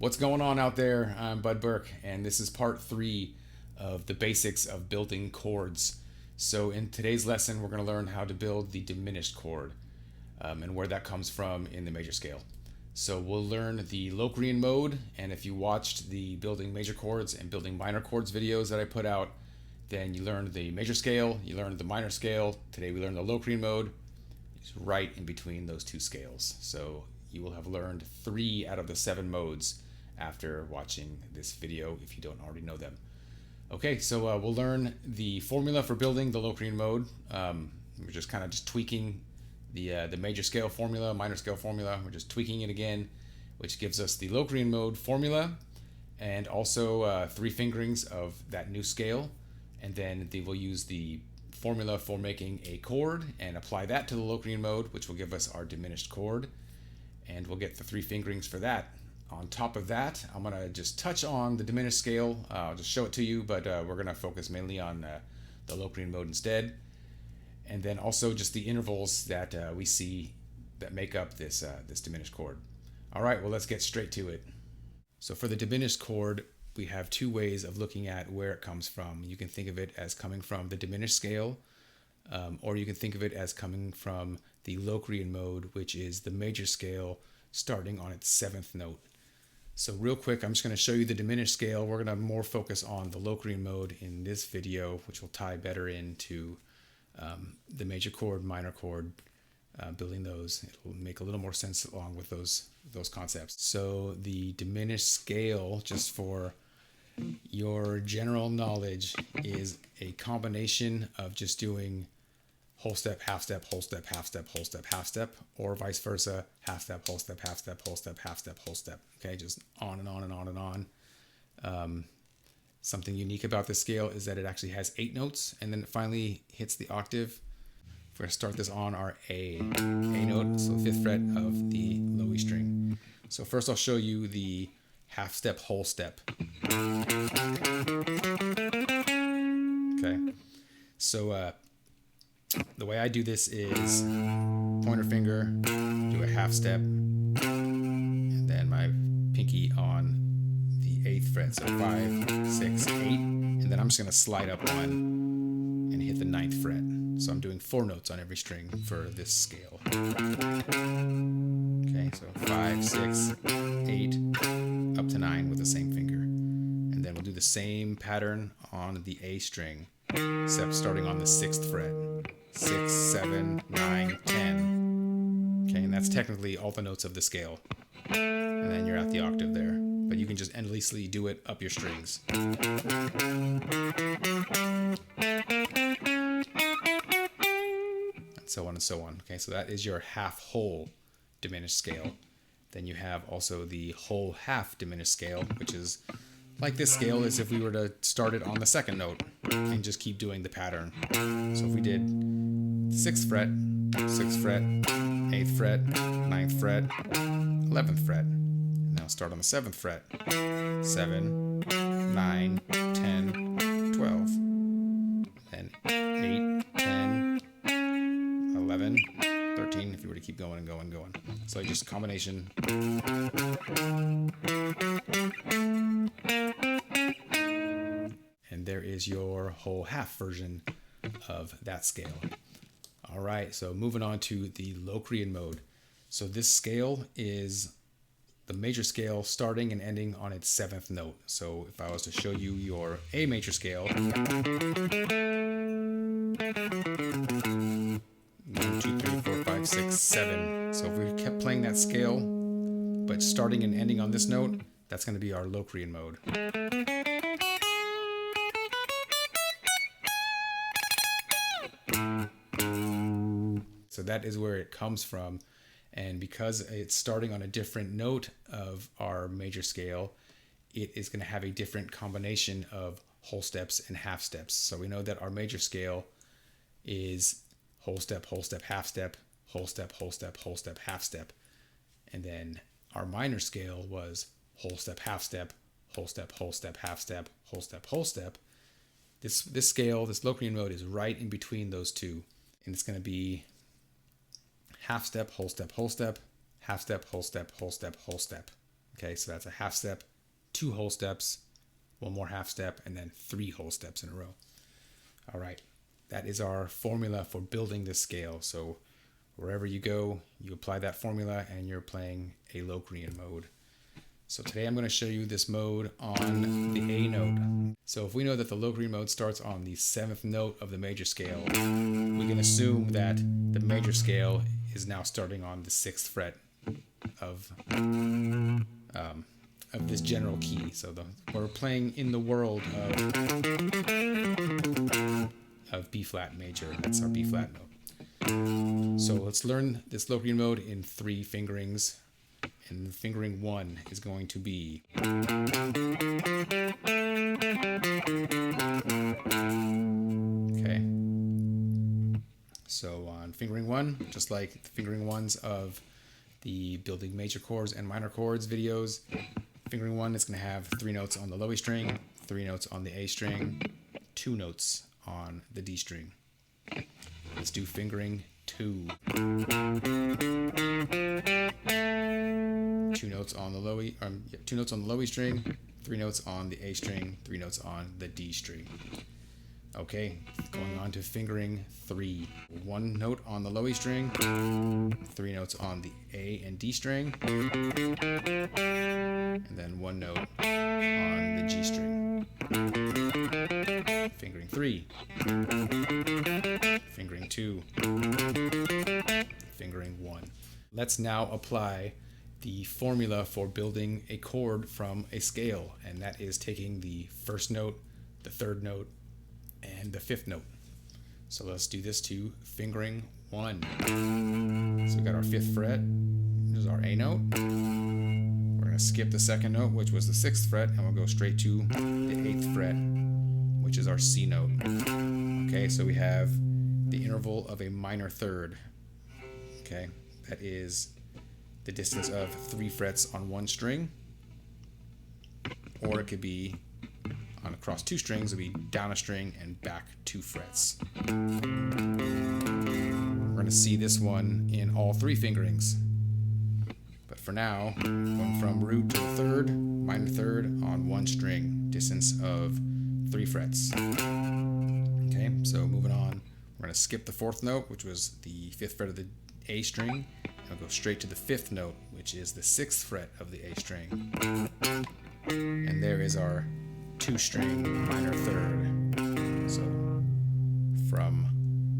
What's going on out there? I'm Bud Burke, and this is part 3 of the basics of building chords. So in today's lesson, we're going to learn how to build the diminished chord and where that comes from in the major scale. So we'll learn the Locrian mode, and if you watched the building major chords and building minor chords videos that I put out, then you learned the major scale, you learned the minor scale. Today we learned the Locrian mode. It's right in between those two scales. So you will have learned 3 out of the 7 modes after watching this video if you don't already know them. Okay, so we'll learn the formula for building the Locrian mode. We're just kind of tweaking the major scale formula, minor scale formula. We're just tweaking it again, which gives us the Locrian mode formula and also 3 fingerings of that new scale. And then we'll use the formula for making a chord and apply that to the Locrian mode, which will give us our diminished chord. And we'll get the 3 fingerings for that. On top of that, I'm going to just touch on the diminished scale. I'll just show it to you, but we're going to focus mainly on the Locrian mode instead. And then also just the intervals that we see that make up this diminished chord. All right, well, let's get straight to it. So for the diminished chord, we have 2 ways of looking at where it comes from. You can think of it as coming from the diminished scale, or you can think of it as coming from the Locrian mode, which is the major scale starting on its 7th note. So real quick, I'm just going to show you the diminished scale. We're going to more focus on the Locrian mode in this video, which will tie better into the major chord, minor chord, building those. It will make a little more sense along with those concepts. So the diminished scale, just for your general knowledge, is a combination of just doing whole step, half step, whole step, half step, whole step, half step, or vice versa, half step, whole step, half step, whole step, half step, whole step. Okay, just on and on and on and on. Something unique about this scale is that it actually has 8 notes, and then it finally hits the octave. We're going to start this on our A note, so 5th fret of the low E string. So first I'll show you the half step, whole step. Okay, so the way I do this is pointer finger, do a half step, and then my pinky on the 8th fret, so 5, 6, 8, and then I'm just going to slide up 1 and hit the 9th fret. So I'm doing 4 notes on every string for this scale. Okay, so 5, 6, 8, up to 9 with the same finger. And then we'll do the same pattern on the A string, except starting on the 6th fret. 6, 7, 9, 10. Okay, and that's technically all the notes of the scale. And then you're at the octave there. But you can just endlessly do it up your strings. And so on and so on. Okay, so that is your half-whole diminished scale. Then you have also the whole half diminished scale, which is like this scale as if we were to start it on the 2nd note and just keep doing the pattern. So if we did 6th fret, 6th fret, 8th fret, 9th fret, 11th fret. Now start on the 7th fret. 7, 9, 10, 12. Then 8, 10, 11, 13 if you were to keep going and going and going. So just a combination. And there is your whole half version of that scale. All right, so moving on to the Locrian mode. So this scale is the major scale starting and ending on its 7th note. So if I was to show you your A major scale, 1, 2, 3, 4, 5, 6, 7. So if we kept playing that scale, but starting and ending on this note, that's going to be our Locrian mode. So that is where it comes from. And because it's starting on a different note of our major scale, it is going to have a different combination of whole steps and half steps. So we know that our major scale is whole step, half step, whole step, whole step, half step. And then our minor scale was whole step, half step, whole step, half step, whole step, whole step. This scale, this Locrian mode, is right in between those two. And it's going to be half step, whole step, half step, whole step, whole step. Okay, so that's a half step, 2 whole steps, 1 more half step, and then 3 whole steps in a row. All right, that is our formula for building this scale. So wherever you go, you apply that formula and you're playing a Locrian mode. So today I'm going to show you this mode on the A note. So if we know that the Locrian mode starts on the 7th note of the major scale, we can assume that the major scale is now starting on the 6th fret of this general key. So we're playing in the world of B flat major. That's our B flat note. So let's learn this Locrian mode in 3 fingerings. And fingering 1 is going to be okay. So on fingering 1, just like the fingering 1s of the building major chords and minor chords videos, fingering 1 is going to have 3 notes on the low E string, 3 notes on the A string, 2 notes on the D string. Let's do fingering 2. 2 notes on the low E, 2 notes on the low E string, 3 notes on the A string, 3 notes on the D string. Okay, going on to fingering 3. 1 note on the low E string, 3 notes on the A and D string, and then 1 note on the G string. Fingering 3. Fingering 2. Fingering 1. Let's now apply the formula for building a chord from a scale, and that is taking the 1st note, the 3rd note, and the 5th note. So let's do this to fingering 1. So we got our 5th fret. This is our A note. We're going to skip the 2nd note, which was the 6th fret, and we'll go straight to the 8th fret, which is our C note. Okay, so we have the interval of a minor third. Okay, that is the distance of 3 frets on 1 string, or it could be on across 2 strings. It would be down a string and back 2 frets. We're going to see this one in all 3 fingerings. But for now, going from root to the 3rd, minor third on 1 string, distance of 3 frets. Okay, so moving on, we're going to skip the 4th note, which was the 5th fret of the A string, and we'll go straight to the 5th note, which is the 6th fret of the A string. And there is our 2-string minor third. So from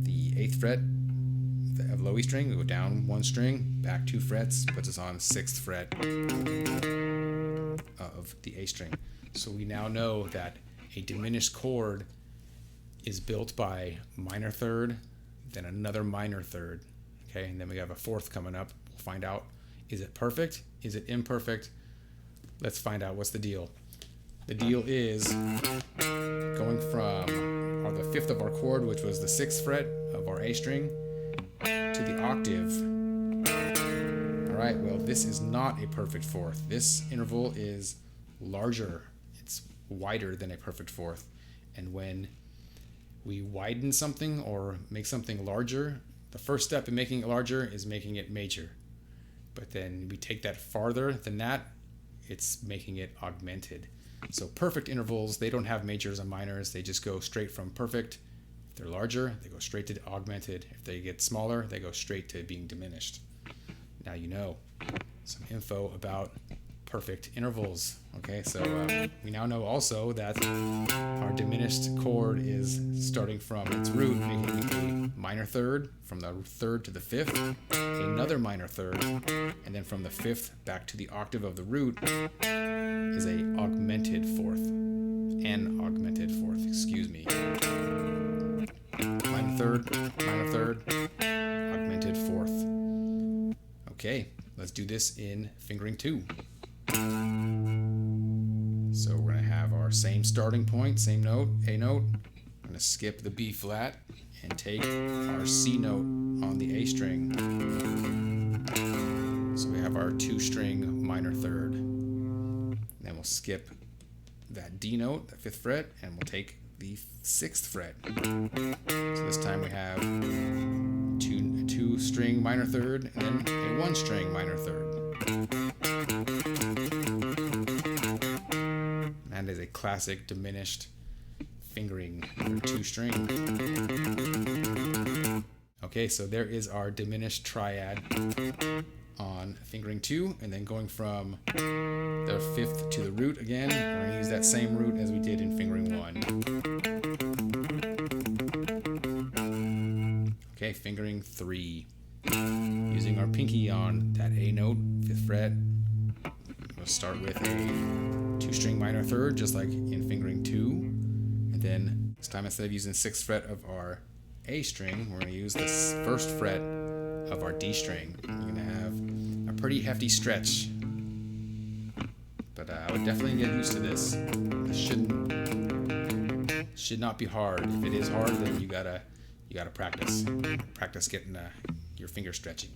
the 8th fret of low E string, we go down 1 string, back 2 frets, puts us on 6th fret of the A string. So we now know that a diminished chord is built by minor third, then another minor third. Okay, and then we have a 4th coming up. We'll find out, is it perfect? Is it imperfect? Let's find out what's the deal. The deal is going from the 5th of our chord, which was the 6th fret of our A string, to the octave. All right, well, this is not a perfect 4th. This interval is larger. It's wider than a perfect 4th. And when we widen something or make something larger, the first step in making it larger is making it major. But then we take that farther than that, it's making it augmented. So perfect intervals, they don't have majors and minors. They just go straight from perfect. If they're larger, they go straight to augmented. If they get smaller, they go straight to being diminished. Now you know some info about perfect intervals. Okay, so we now know also that our diminished chord is starting from its root, making a minor third, from the 3rd to the 5th, another minor third, and then from the 5th back to the octave of the root is a augmented 4th, an augmented 4th, excuse me. Minor third, augmented 4th. Okay, let's do this in fingering 2. So we're going to have our same starting point, same note, A note. I'm going to skip the B flat and take our C note on the A string. So we have our 2-string minor third. Then we'll skip that D note, that 5th fret, and we'll take the 6th fret. So this time we have a 2-string minor third and then a 1-string minor third. and is a classic diminished fingering for 2 string. Okay, so there is our diminished triad on fingering 2, and then going from the 5th to the root again, we're going to use that same root as we did in fingering 1. Okay, fingering 3. Using our pinky on that A note, 5th fret, we'll start with a 2 string minor third, just like in fingering 2. And then this time, instead of using 6th fret of our A string, we're going to use the 1st fret of our D string. You're going to have a pretty hefty stretch, but I would definitely get used to this. This should not be hard. If it is hard, then you gotta practice getting your finger stretching.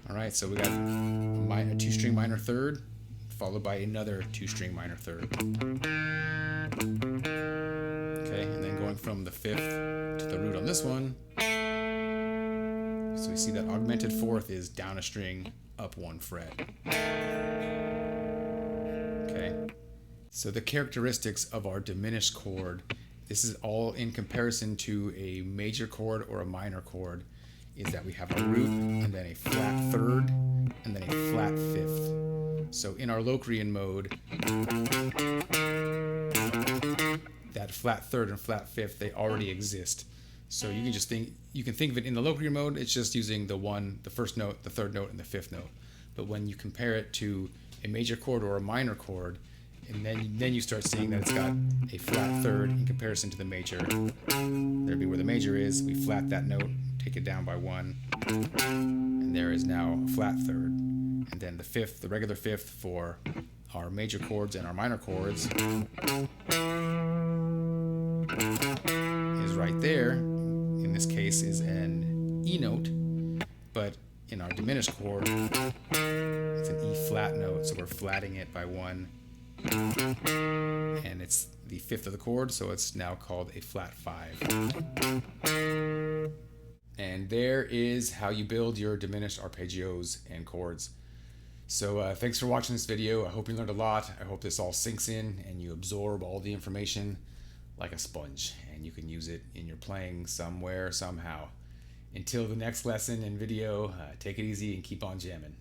All right, so we got a 2 string minor third, followed by another 2 string minor third. Okay, and then going from the 5th to the root on this one. So we see that augmented 4th is down a string, up 1 fret. Okay, so the characteristics of our diminished chord, this is all in comparison to a major chord or a minor chord, is that we have a root and then a flat third and then a flat 5th. So in our Locrian mode, that flat third and flat 5th, they already exist. So you can think of it in the Locrian mode, it's just using the 1st note, the 3rd note, and the 5th note. But when you compare it to a major chord or a minor chord, and then you start seeing that it's got a flat third in comparison to the major. There'd be where the major is, we flat that note, take it down by 1, and there is now a flat third. And then the 5th, the regular 5th for our major chords and our minor chords is right there. In this case is an E note, but in our diminished chord, it's an E flat note, so we're flatting it by 1. And it's the 5th of the chord, so it's now called a flat 5. And there is how you build your diminished arpeggios and chords. So thanks for watching this video. I hope you learned a lot. I hope this all sinks in and you absorb all the information like a sponge, and you can use it in your playing somewhere, somehow. Until the next lesson and video, take it easy and keep on jamming.